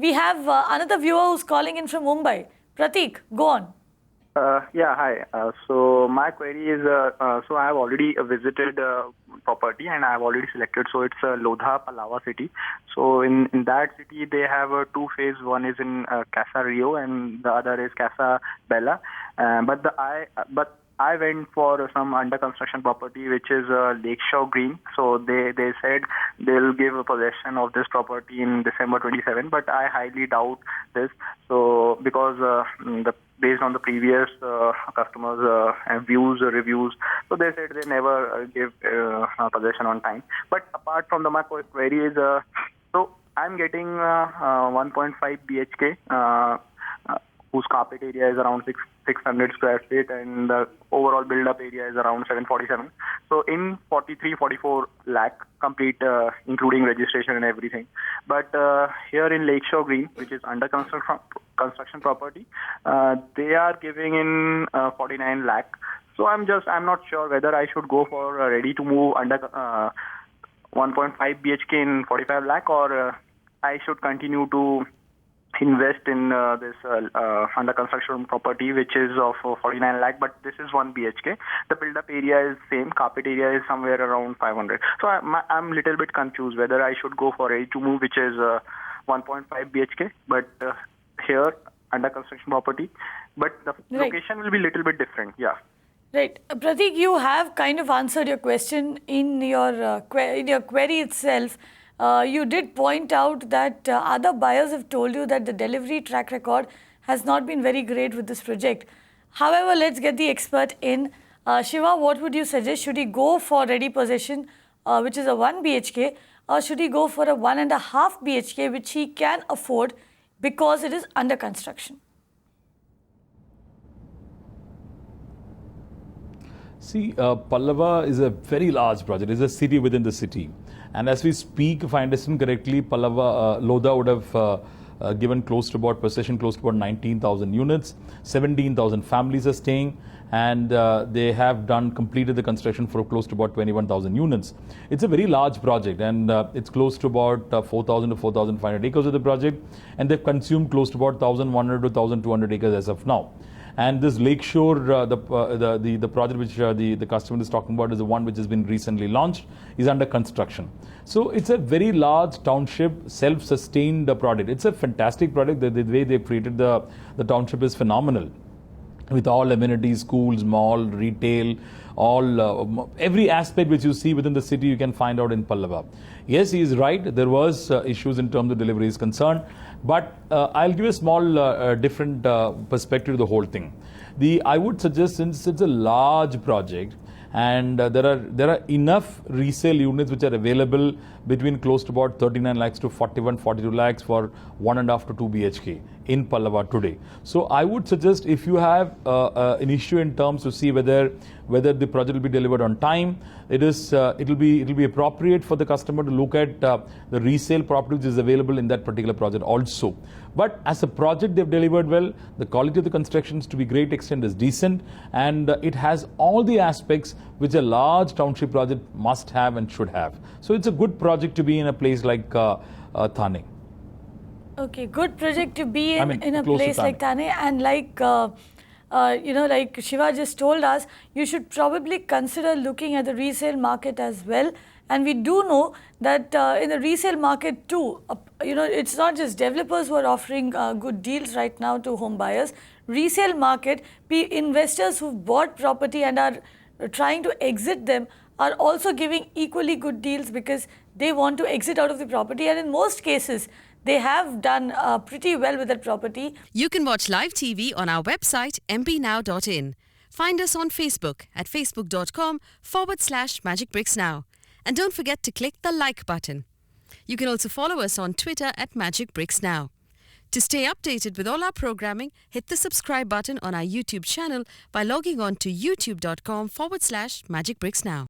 We have another viewer who's calling in from Mumbai. Pratik, go on. Yeah, hi. So my query is, so I have already visited property and I have already selected. So it's Lodha, Palava city. So in that city, they have two phase. One is in Casa Rio and the other is Casa Bella. But I went for some under construction property, which is Lakeshore Green. So they said they'll give a possession of this property in December 27, but I highly doubt this. So because based on the previous customers' reviews, so they said they never give possession on time. But apart from my query is, so I'm getting 1.5 BHK. Whose carpet area is around 600 square feet and the overall build-up area is around 747. So in 44 lakh complete, including registration and everything. But here in Lakeshore Green, which is under construction property, they are giving in 49 lakh. So I'm not sure whether I should go for ready to move under 1.5 BHK in 45 lakh or I should continue to invest in this under construction property, which is of 49 lakh, but this is 1 BHK. The build-up area is same, carpet area is somewhere around 500. So I'm a little bit confused whether I should go for ready to move, which is 1.5 BHK, but here under construction property, but the location will be a little bit different. Yeah. Right. Pratik, you have kind of answered your question in your query itself. You did point out that other buyers have told you that the delivery track record has not been very great with this project. However, let's get the expert in. Shiva, what would you suggest? Should he go for ready possession, which is a 1 BHK, or should he go for a 1.5 BHK, which he can afford because it is under construction? See, Pallava is a very large project. It's a city within the city. And as we speak, if I understand correctly, Lodha would have given close to about 19,000 units, 17,000 families are staying, and they have completed the construction for close to about 21,000 units. It's a very large project, and it's close to about 4,000 to 4,500 acres of the project, and they've consumed close to about 1,100 to 1,200 acres as of now. And this Lakeshore, the project which the customer is talking about is the one which has been recently launched, is under construction. So it's a very large township, self-sustained project. It's a fantastic project. The way they've created the township is phenomenal. With all amenities, schools, mall, retail, every aspect which you see within the city, you can find out in Pallava. Yes, he is right. There was issues in terms of delivery is concerned, but I'll give a small different perspective to the whole thing. I would suggest, since it's a large project, and there are enough resale units which are available between close to about 39 lakhs to 42 lakhs for 1.5 to 2 BHK in Pallava today. So I would suggest, if you have an issue in terms to see whether the project will be delivered on time, it will be appropriate for the customer to look at the resale property which is available in that particular project also. But as a project, they've delivered well. The quality of the constructions to a great extent is decent, and it has all the aspects which a large township project must have and should have. So it's a good project to be in a place like Thane. Okay, good project to be in a place like Thane, and like like Shiva just told us, you should probably consider looking at the resale market as well. And we do know that in the resale market too, it's not just developers who are offering good deals right now to home buyers. Resale market, investors who've bought property and are trying to exit them are also giving equally good deals because they want to exit out of the property, and in most cases, they have done pretty well with that property. You can watch live TV on our website mpnow.in. Find us on Facebook at facebook.com/magicbricksnow. And don't forget to click the like button. You can also follow us on Twitter at magicbricksnow. To stay updated with all our programming, hit the subscribe button on our YouTube channel by logging on to youtube.com/magicbricksnow.